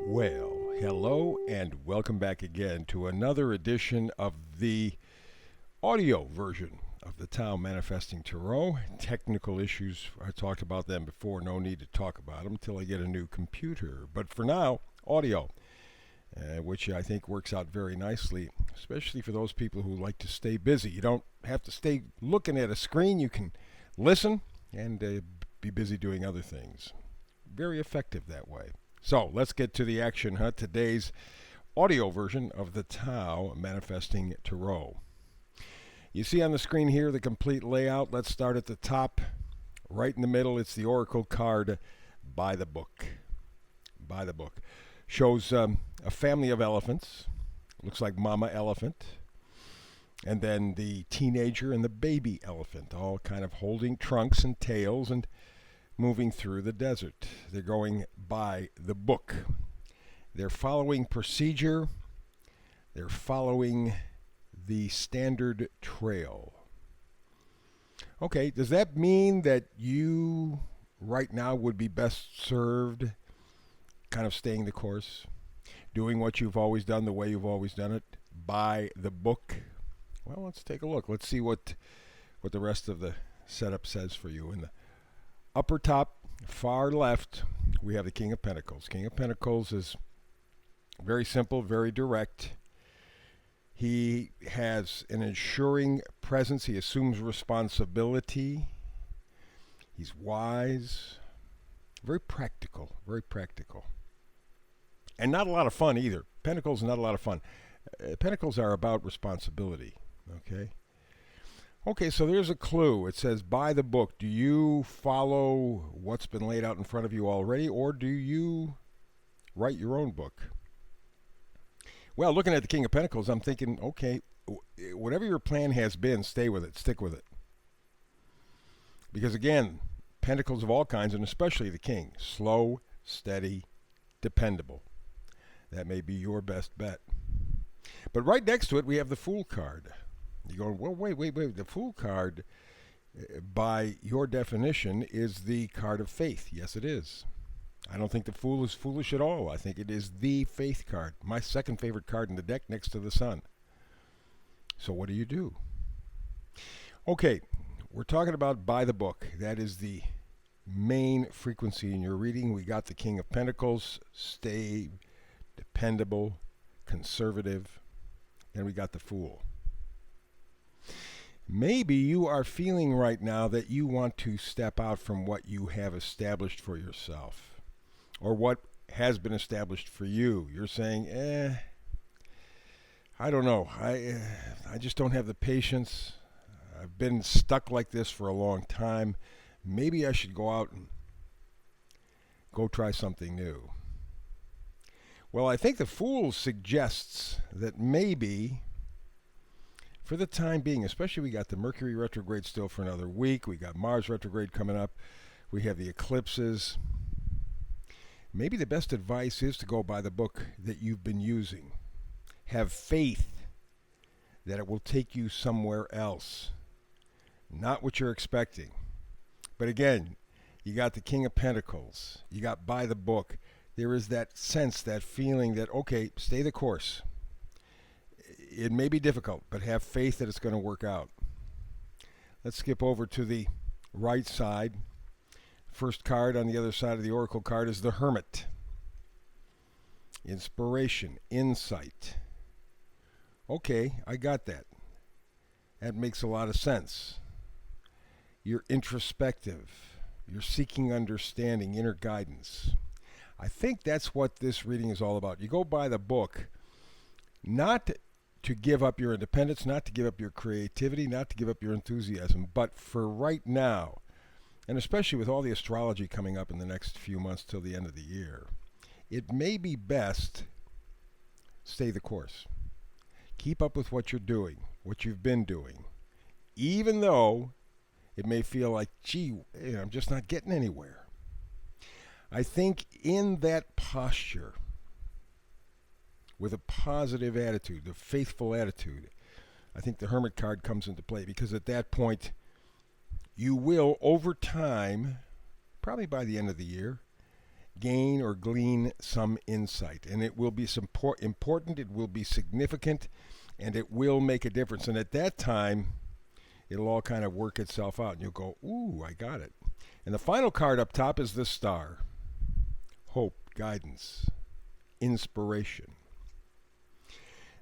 Well, hello and welcome back again to another edition of the audio version of the Tao Manifesting Tarot. Technical issues, I talked about them before, no need to talk about them until I get a new computer. But for now, audio, which I think works out very nicely, especially for those people who like to stay busy. You don't have to stay looking at a screen, you can listen and be busy doing other things. Very effective that way. So let's get to the action, Today's audio version of the Tao Manifesting Tarot. You see on the screen here the complete layout. Let's start at the top. Right in the middle, it's the Oracle card, By the Book. By the Book. Shows a family of elephants. Looks like Mama Elephant. And then the teenager and the baby elephant, all kind of holding trunks and tails and moving through the desert. They're going by the book. They're following procedure. They're following the standard trail. Okay, does that mean that you right now would be best served kind of staying the course, doing what you've always done the way you've always done it, by the book? Well, let's take a look. Let's see what the rest of the setup says for you. In the upper top, far left, we have the King of Pentacles. King of Pentacles is very simple, very direct. He has an ensuring presence. He assumes responsibility. He's wise. Very practical, very practical. And not a lot of fun either. Pentacles are not a lot of fun. Pentacles are about responsibility, okay? Okay, so there's a clue. It says, by the book. Do you follow what's been laid out in front of you already, or do you write your own book? Well, looking at the King of Pentacles, I'm thinking, okay, whatever your plan has been, stay with it, stick with it. Because again, Pentacles of all kinds, and especially the King, slow, steady, dependable. That may be your best bet. But right next to it, we have the Fool card. You're going, well, wait. The Fool card, by your definition, is the card of faith. Yes, it is. I don't think the Fool is foolish at all. I think it is the faith card. My second favorite card in the deck next to the Sun. So what do you do? Okay, we're talking about by the book. That is the main frequency in your reading. We got the King of Pentacles, stay, dependable, conservative. Then we got the Fool. Maybe you are feeling right now that you want to step out from what you have established for yourself, or what has been established for you. You're saying, I don't know. I just don't have the patience. I've been stuck like this for a long time. Maybe I should go out and go try something new. Well, I think the Fool suggests that maybe, for the time being, especially we got the Mercury retrograde still for another week. We got Mars retrograde coming up. We have the eclipses. Maybe the best advice is to go by the book that you've been using. Have faith that it will take you somewhere else. Not what you're expecting. But again, you got the King of Pentacles. You got by the book. There is that sense, that feeling that, okay, stay the course. It may be difficult, but have faith that it's going to work out. Let's skip over to the right side. First card on the other side of the Oracle card is the Hermit. Inspiration, insight. Okay, I got that. That makes a lot of sense. You're introspective. You're seeking understanding, inner guidance. I think that's what this reading is all about. You go by the book, not to give up your independence, not to give up your creativity, not to give up your enthusiasm, but for right now, and especially with all the astrology coming up in the next few months till the end of the year, it may be best stay the course. Keep up with what you're doing, what you've been doing, even though it may feel like, gee, I'm just not getting anywhere. I think in that posture, with a positive attitude, a faithful attitude, I think the Hermit card comes into play, because at that point, you will, over time, probably by the end of the year, gain or glean some insight. And it will be important, it will be significant, and it will make a difference. And at that time, it'll all kind of work itself out. And you'll go, ooh, I got it. And the final card up top is the star. Hope, guidance, inspiration.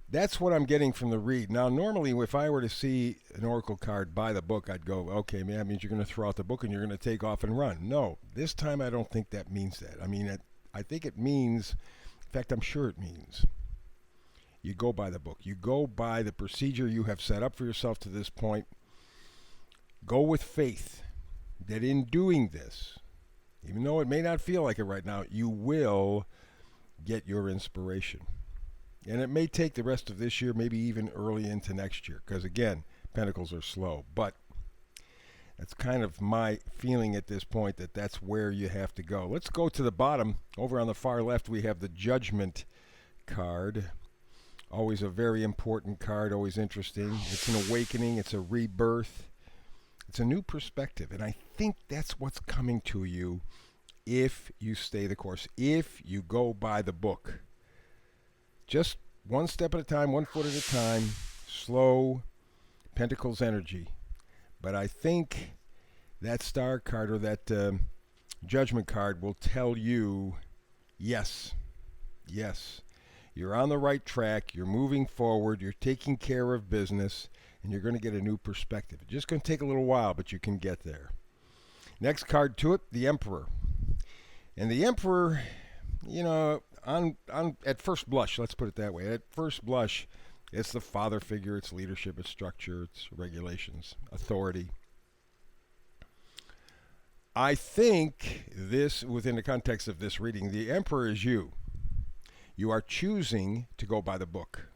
That's what I'm getting from the read. Now, normally, if I were to see an oracle card by the book, I'd go, okay, man, that means you're going to throw out the book and you're going to take off and run. No, this time I don't think that means that. I mean, I think it means, in fact, I'm sure it means, you go by the book. You go by the procedure you have set up for yourself to this point. Go with faith that in doing this, even though it may not feel like it right now, you will get your inspiration. And it may take the rest of this year, maybe even early into next year, because again, pentacles are slow. But that's kind of my feeling at this point, that that's where you have to go. Let's go to the bottom. Over on the far left, we have the Judgment card. Always a very important card, always interesting. It's an awakening, it's a rebirth, it's a new perspective. And I think that's what's coming to you if you stay the course, if you go by the book. Just one step at a time, 1 foot at a time, slow, Pentacles energy. But I think that star card or that Judgment card will tell you, yes, you're on the right track, you're moving forward, you're taking care of business, and you're going to get a new perspective. It's just going to take a little while, but you can get there. Next card to it, the Emperor. And the Emperor, you know, on at first blush, let's put it that way. At first blush, it's the father figure, it's leadership, it's structure, it's regulations, authority. I think this, within the context of this reading, the Emperor is you. You are choosing to go by the book.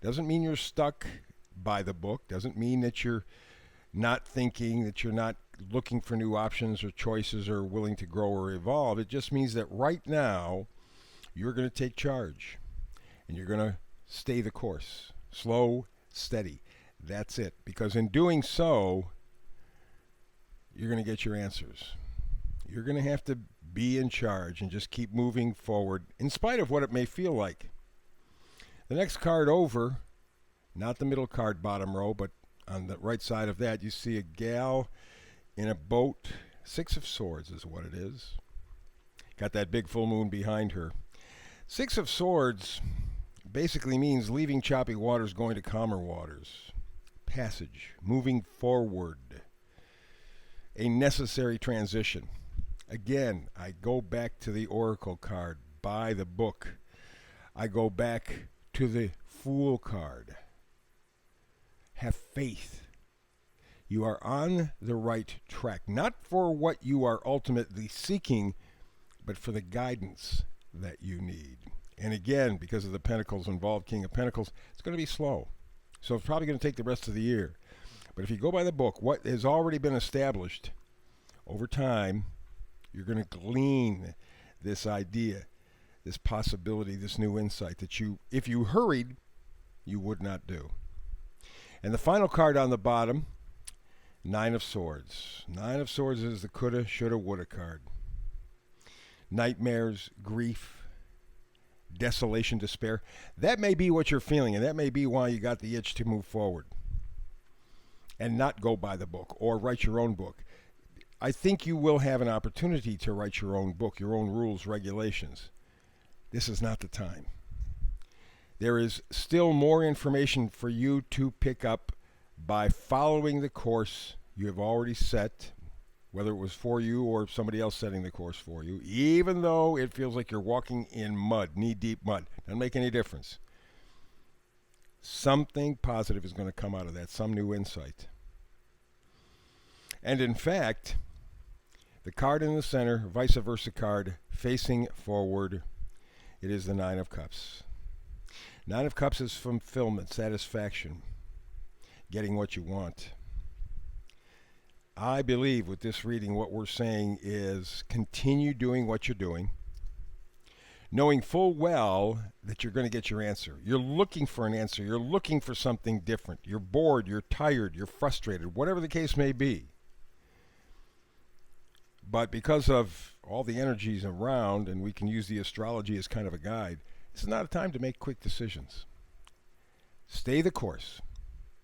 Doesn't mean you're stuck by the book. Doesn't mean that you're not thinking, that you're not looking for new options or choices or willing to grow or evolve. It just means that right now, you're going to take charge and you're going to stay the course. Slow, steady. That's it. Because in doing so, you're going to get your answers. You're going to have to be in charge and just keep moving forward in spite of what it may feel like. The next card over, not the middle card bottom row, but on the right side of that, you see a gal in a boat. 6 of Swords is what it is. Got that big full moon behind her. 6 of Swords basically means leaving choppy waters, going to calmer waters. Passage, moving forward. A necessary transition. Again, I go back to the Oracle card, by the book. I go back to the Fool card. Have faith. You are on the right track, not for what you are ultimately seeking, but for the guidance that you need. And again, because of the Pentacles involved, King of Pentacles, it's going to be slow. So it's probably going to take the rest of the year. But if you go by the book, what has already been established over time, you're going to glean this idea, this possibility, this new insight that you, if you hurried, you would not do. And the final card on the bottom, 9 of Swords. 9 of Swords is the coulda, shoulda, woulda card. Nightmares, grief, desolation, despair. That may be what you're feeling, and that may be why you got the itch to move forward and not go by the book or write your own book. I think you will have an opportunity to write your own book, your own rules, regulations. This is not the time. There is still more information for you to pick up by following the course you have already set, whether it was for you or somebody else setting the course for you, even though it feels like you're walking in mud, knee-deep mud. Doesn't make any difference. Something positive is going to come out of that, some new insight. And in fact, the card in the center, vice versa card, facing forward, it is the 9 of Cups. 9 of Cups is fulfillment, satisfaction, getting what you want. I believe with this reading what we're saying is continue doing what you're doing, knowing full well that you're going to get your answer. You're looking for an answer. You're looking for something different. You're bored. You're tired. You're frustrated. Whatever the case may be. But because of all the energies around, and we can use the astrology as kind of a guide, it's not a time to make quick decisions. Stay the course.